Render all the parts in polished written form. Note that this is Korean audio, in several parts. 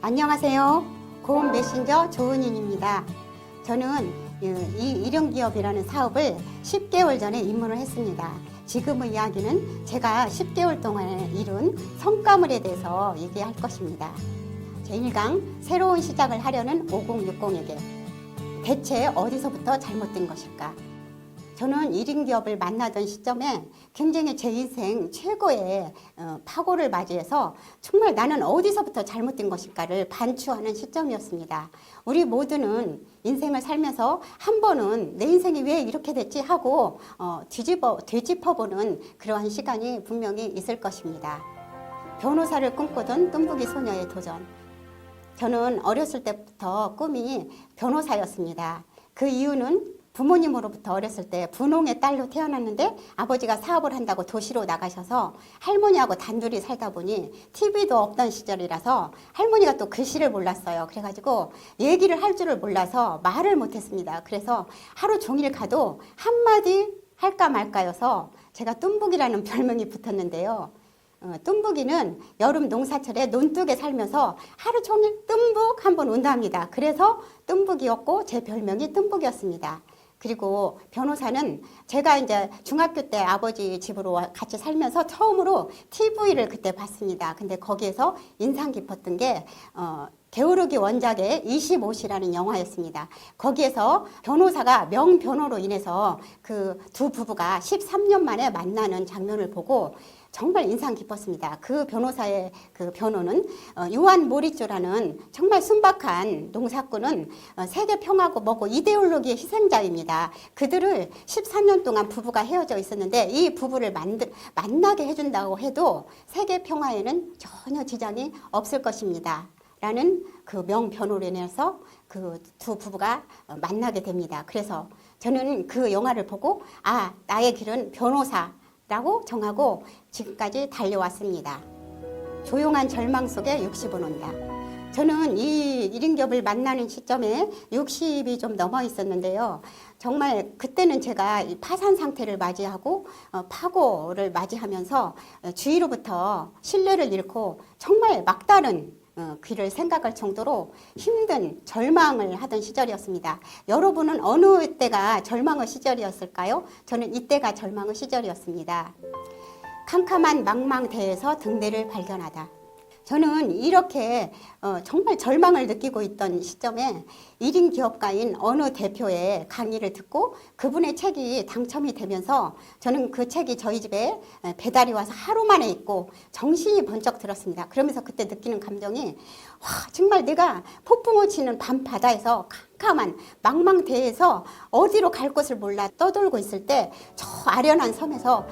안녕하세요. 고운 메신저 조은인입니다. 저는 이 일용기업이라는 사업을 10개월 전에 입문을 했습니다. 지금의 이야기는 제가 10개월 동안에 이룬 성과물에 대해서 얘기할 것입니다. 제1강 새로운 시작을 하려는 5060에게 대체 어디서부터 잘못된 것일까? 저는 1인 기업을 만나던 시점에 굉장히 제 인생 최고의 파고를 맞이해서 정말 나는 어디서부터 잘못된 것일까를 반추하는 시점이었습니다. 우리 모두는 인생을 살면서 한 번은 내 인생이 왜 이렇게 됐지 하고 되짚어보는 그러한 시간이 분명히 있을 것입니다. 변호사를 꿈꾸던 뜸부기 소녀의 도전. 저는 어렸을 때부터 꿈이 변호사였습니다. 그 이유는 부모님으로부터 어렸을 때 분홍의 딸로 태어났는데 아버지가 사업을 한다고 도시로 나가셔서 할머니하고 단둘이 살다 보니 TV도 없던 시절이라서 할머니가 또 글씨를 몰랐어요. 그래가지고 얘기를 할 줄을 몰라서 말을 못했습니다. 그래서 하루 종일 가도 한마디 할까 말까여서 제가 뜸북이라는 별명이 붙었는데요. 뜸북이는 여름 농사철에 논둑에 살면서 하루 종일 뜸북 한번 운답니다. 그래서 뜸북이였고 제 별명이 뜸북이었습니다. 그리고 변호사는 제가 이제 중학교 때 아버지 집으로 같이 살면서 처음으로 TV를 그때 봤습니다. 근데 거기에서 인상 깊었던 게 게으르기 원작의 25시라는 영화였습니다. 거기에서 변호사가 명변호로 인해서 그 두 부부가 13년 만에 만나는 장면을 보고 정말 인상 깊었습니다. 그 변호사의 그 변호는 요한 모리조라는 정말 순박한 농사꾼은 세계 평화고 뭐고 이데올로기의 희생자입니다. 그들을 14년 동안 부부가 헤어져 있었는데 이 부부를 만나게 해준다고 해도 세계 평화에는 전혀 지장이 없을 것입니다. 라는 그 명변호로 인해서 그 두 부부가 만나게 됩니다. 그래서 저는 그 영화를 보고 나의 길은 변호사라고 정하고 지금까지 달려왔습니다. 조용한 절망 속에 60은 온다. 저는 이 1인 기업을 만나는 시점에 60이 좀 넘어 있었는데요. 정말 그때는 제가 파산 상태를 맞이하고 파고를 맞이하면서 주위로부터 신뢰를 잃고 정말 막다른 길을 생각할 정도로 힘든 절망을 하던 시절이었습니다. 여러분은 어느 때가 절망의 시절이었을까요? 저는 이때가 절망의 시절이었습니다. 캄캄한 망망대해에서 등대를 발견하다. 저는 이렇게 정말 절망을 느끼고 있던 시점에 1인 기업가인 어느 대표의 강의를 듣고 그분의 책이 당첨이 되면서 저는 그 책이 저희 집에 배달이 와서 하루 만에 읽고 정신이 번쩍 들었습니다. 그러면서 그때 느끼는 감정이 정말 내가 폭풍우 치는 밤바다에서 캄캄한 망망대해에서 어디로 갈 곳을 몰라 떠돌고 있을 때 저 아련한 섬에서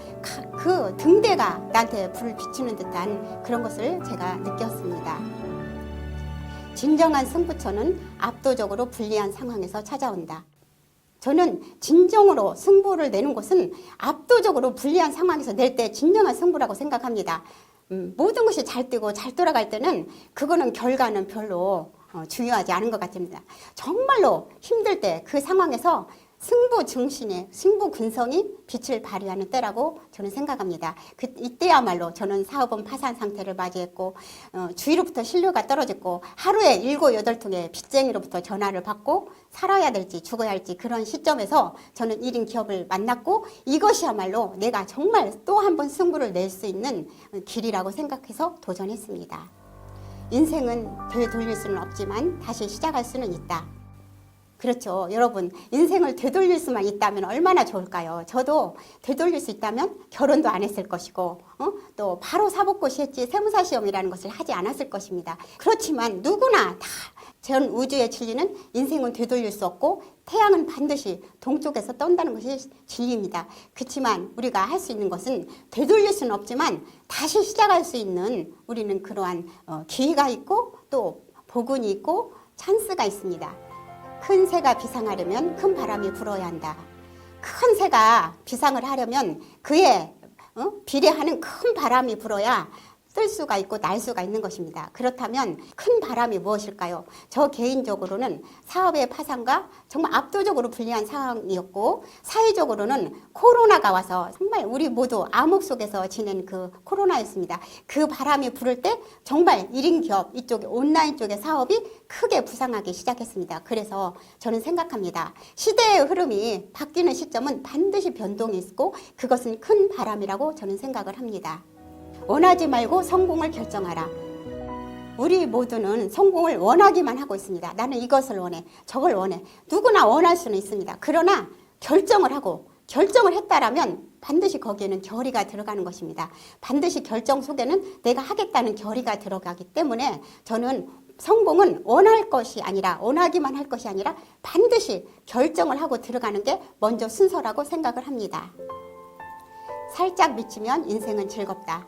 그 등대가 나한테 불을 비추는 듯한 그런 것을 제가 느꼈습니다. 진정한 승부처는 압도적으로 불리한 상황에서 찾아온다. 저는 진정으로 승부를 내는 것은 압도적으로 불리한 상황에서 낼 때 진정한 승부라고 생각합니다. 모든 것이 잘 되고 잘 돌아갈 때는 그거는 결과는 별로 중요하지 않은 것 같습니다. 정말로 힘들 때 그 상황에서 승부 정신의 승부 근성이 빛을 발휘하는 때라고 저는 생각합니다. 이때야말로 저는 사업은 파산 상태를 맞이했고 주위로부터 신뢰가 떨어졌고 하루에 7, 8통의 빚쟁이로부터 전화를 받고 살아야 될지 죽어야 할지 그런 시점에서 저는 1인 기업을 만났고 이것이야말로 내가 정말 또 한 번 승부를 낼 수 있는 길이라고 생각해서 도전했습니다. 인생은 되돌릴 수는 없지만 다시 시작할 수는 있다. 그렇죠. 여러분, 인생을 되돌릴 수만 있다면 얼마나 좋을까요? 저도 되돌릴 수 있다면 결혼도 안 했을 것이고 또 바로 사법고시 했지 세무사 시험이라는 것을 하지 않았을 것입니다. 그렇지만 누구나 다 전 우주의 진리는 인생은 되돌릴 수 없고 태양은 반드시 동쪽에서 떤다는 것이 진리입니다. 그렇지만 우리가 할 수 있는 것은 되돌릴 수는 없지만 다시 시작할 수 있는 우리는 그러한 기회가 있고 또 복운이 있고 찬스가 있습니다. 큰 새가 비상하려면 큰 바람이 불어야 한다. 큰 새가 비상을 하려면 그에 비례하는 큰 바람이 불어야 뜰 수가 있고 날 수가 있는 것입니다. 그렇다면 큰 바람이 무엇일까요? 저 개인적으로는 사업의 파산과 정말 압도적으로 불리한 상황이었고, 사회적으로는 코로나가 와서 정말 우리 모두 암흑 속에서 지낸 그 코로나였습니다. 그 바람이 불을 때 정말 1인 기업 이쪽 온라인 쪽의 사업이 크게 부상하기 시작했습니다. 그래서 저는 생각합니다. 시대의 흐름이 바뀌는 시점은 반드시 변동이 있고 그것은 큰 바람이라고 저는 생각을 합니다. 원하지 말고 성공을 결정하라. 우리 모두는 성공을 원하기만 하고 있습니다. 나는 이것을 원해, 저걸 원해. 누구나 원할 수는 있습니다. 그러나 결정을 하고 결정을 했다라면 반드시 거기에는 결의가 들어가는 것입니다. 반드시 결정 속에는 내가 하겠다는 결의가 들어가기 때문에 저는 성공은 원할 것이 아니라, 원하기만 할 것이 아니라 반드시 결정을 하고 들어가는 게 먼저 순서라고 생각을 합니다. 살짝 미치면 인생은 즐겁다.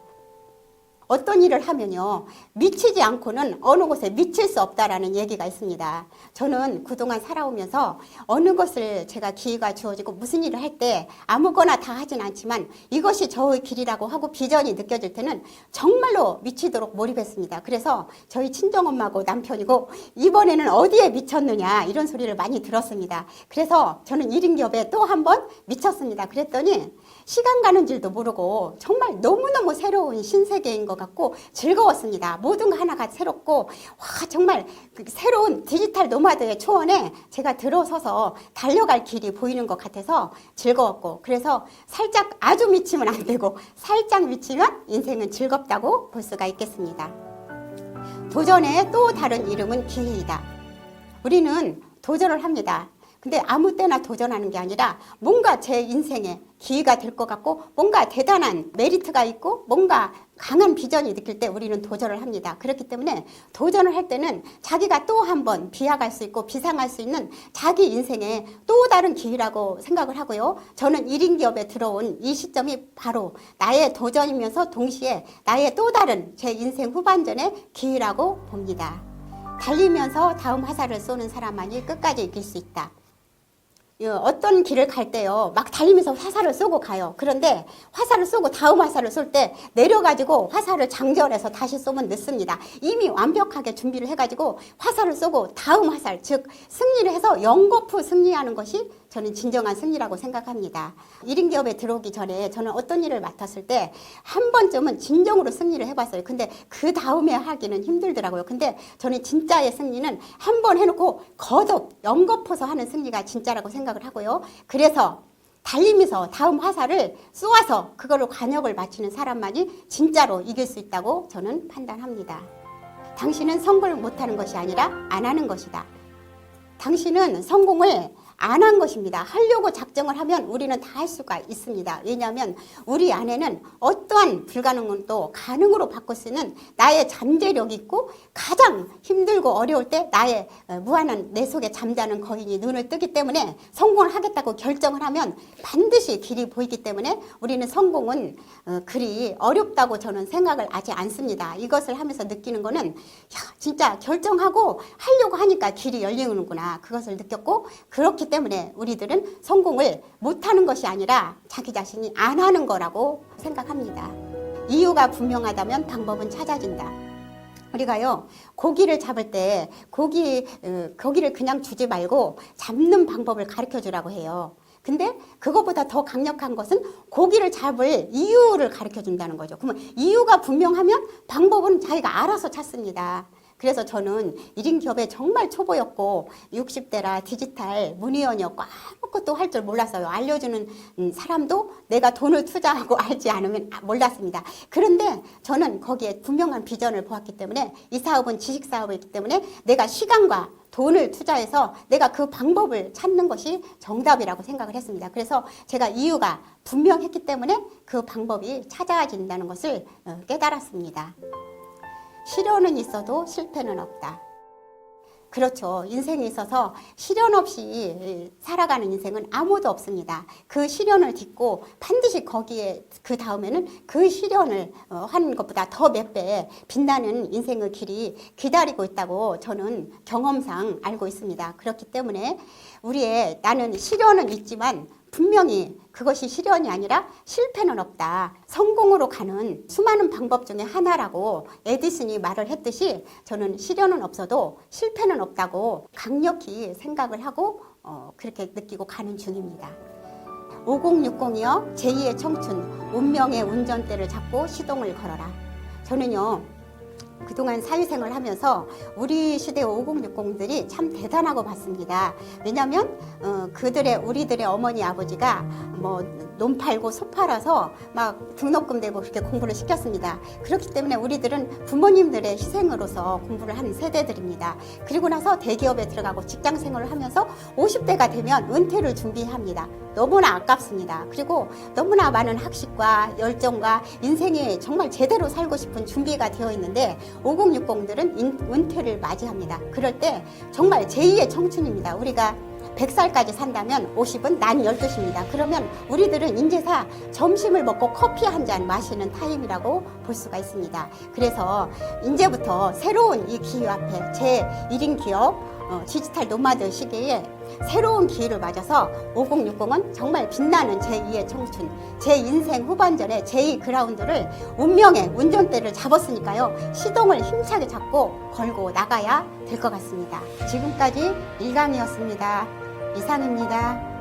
어떤 일을 하면요, 미치지 않고는 어느 곳에 미칠 수 없다라는 얘기가 있습니다. 저는 그동안 살아오면서 어느 것을 제가 기회가 주어지고 무슨 일을 할 때 아무거나 다 하진 않지만 이것이 저의 길이라고 하고 비전이 느껴질 때는 정말로 미치도록 몰입했습니다. 그래서 저희 친정엄마고 남편이고 이번에는 어디에 미쳤느냐 이런 소리를 많이 들었습니다. 그래서 저는 1인 기업에 또 한 번 미쳤습니다. 그랬더니 시간 가는 줄도 모르고 정말 너무너무 새로운 신세계인 것 같고 즐거웠습니다. 모든 거 하나가 새롭고, 와, 정말 새로운 디지털 노마드의 초원에 제가 들어서서 달려갈 길이 보이는 것 같아서 즐거웠고, 그래서 살짝 아주 미치면 안 되고 살짝 미치면 인생은 즐겁다고 볼 수가 있겠습니다. 도전의 또 다른 이름은 기회이다. 우리는 도전을 합니다. 근데 아무 때나 도전하는 게 아니라 뭔가 제 인생에 기회가 될 것 같고 뭔가 대단한 메리트가 있고 뭔가 강한 비전이 느낄 때 우리는 도전을 합니다. 그렇기 때문에 도전을 할 때는 자기가 또 한 번 비약할 수 있고 비상할 수 있는 자기 인생의 또 다른 기회라고 생각을 하고요. 저는 1인 기업에 들어온 이 시점이 바로 나의 도전이면서 동시에 나의 또 다른 제 인생 후반전의 기회라고 봅니다. 달리면서 다음 화살을 쏘는 사람만이 끝까지 이길 수 있다. 어떤 길을 갈 때요, 막 달리면서 화살을 쏘고 가요. 그런데 화살을 쏘고 다음 화살을 쏠 때 내려가지고 화살을 장전해서 다시 쏘면 늦습니다. 이미 완벽하게 준비를 해가지고 화살을 쏘고 다음 화살, 즉 승리를 해서 연거푸 승리하는 것이 저는 진정한 승리라고 생각합니다. 1인 기업에 들어오기 전에 저는 어떤 일을 맡았을 때 한 번쯤은 진정으로 승리를 해봤어요. 근데 그 다음에 하기는 힘들더라고요. 근데 저는 진짜의 승리는 한 번 해놓고 거듭 연거푸서 하는 승리가 진짜라고 생각을 하고요. 그래서 달리면서 다음 화살을 쏘아서 그걸로 관역을 맞추는 사람만이 진짜로 이길 수 있다고 저는 판단합니다. 당신은 성공을 못하는 것이 아니라 안 하는 것이다. 당신은 성공을 안 한 것입니다. 하려고 작정을 하면 우리는 다 할 수가 있습니다. 왜냐하면 우리 안에는 어떠한 불가능은 또 가능으로 바꿀 수 있는 나의 잠재력이 있고 가장 힘들고 어려울 때 나의 무한한 내 속에 잠자는 거인이 눈을 뜨기 때문에 성공을 하겠다고 결정을 하면 반드시 길이 보이기 때문에 우리는 성공은 그리 어렵다고 저는 생각을 하지 않습니다. 이것을 하면서 느끼는 거는 야, 진짜 결정하고 하려고 하니까 길이 열리는구나, 그것을 느꼈고, 그렇기 때문에 우리들은 성공을 못하는 것이 아니라 자기 자신이 안 하는 거라고 생각합니다. 이유가 분명하다면 방법은 찾아진다. 우리가요, 고기를 잡을 때 고기를 그냥 주지 말고 잡는 방법을 가르쳐 주라고 해요. 근데 그것보다 더 강력한 것은 고기를 잡을 이유를 가르쳐 준다는 거죠. 그러면 이유가 분명하면 방법은 자기가 알아서 찾습니다. 그래서 저는 1인 기업에 정말 초보였고 60대라 디지털 문의원이었고 아무것도 할 줄 몰랐어요. 알려주는 사람도 내가 돈을 투자하고 알지 않으면 몰랐습니다. 그런데 저는 거기에 분명한 비전을 보았기 때문에 이 사업은 지식 사업이기 때문에 내가 시간과 돈을 투자해서 내가 그 방법을 찾는 것이 정답이라고 생각을 했습니다. 그래서 제가 이유가 분명했기 때문에 그 방법이 찾아진다는 것을 깨달았습니다. 시련은 있어도 실패는 없다. 그렇죠. 인생에 있어서 시련 없이 살아가는 인생은 아무도 없습니다. 그 시련을 딛고 반드시 거기에 그 다음에는 그 시련을 하는 것보다 더 몇 배 빛나는 인생의 길이 기다리고 있다고 저는 경험상 알고 있습니다. 그렇기 때문에 나는 시련은 있지만 분명히 그것이 실현이 아니라 실패는 없다. 성공으로 가는 수많은 방법 중에 하나라고 에디슨이 말을 했듯이 저는 실현은 없어도 실패는 없다고 강력히 생각을 하고 그렇게 느끼고 가는 중입니다. 5060이요. 제2의 청춘, 운명의 운전대를 잡고 시동을 걸어라. 저는요. 그동안 사회생활을 하면서 우리 시대 5060들이 참 대단하고 봤습니다. 왜냐하면 우리들의 어머니 아버지가 뭐 논 팔고 소 팔아서 막 등록금 내고 그렇게 공부를 시켰습니다. 그렇기 때문에 우리들은 부모님들의 희생으로서 공부를 하는 세대들입니다. 그리고 나서 대기업에 들어가고 직장 생활을 하면서 50대가 되면 은퇴를 준비합니다. 너무나 아깝습니다. 그리고 너무나 많은 학식과 열정과 인생에 정말 제대로 살고 싶은 준비가 되어 있는데 5060들은 은퇴를 맞이합니다. 그럴 때 정말 제2의 청춘입니다. 우리가 100살까지 산다면 50은 난 12시입니다. 그러면 우리들은 인제사 점심을 먹고 커피 한 잔 마시는 타임이라고 볼 수가 있습니다. 그래서 이제부터 새로운 이 기회 앞에 제 1인 기업 디지털 노마드 시기에 새로운 기회를 맞아서 5060은 정말 빛나는 제2의 청춘, 제 인생 후반전에 제2 그라운드를 운명의 운전대를 잡았으니까요. 시동을 힘차게 잡고 걸고 나가야 될 것 같습니다. 지금까지 일강이었습니다. 이상입니다.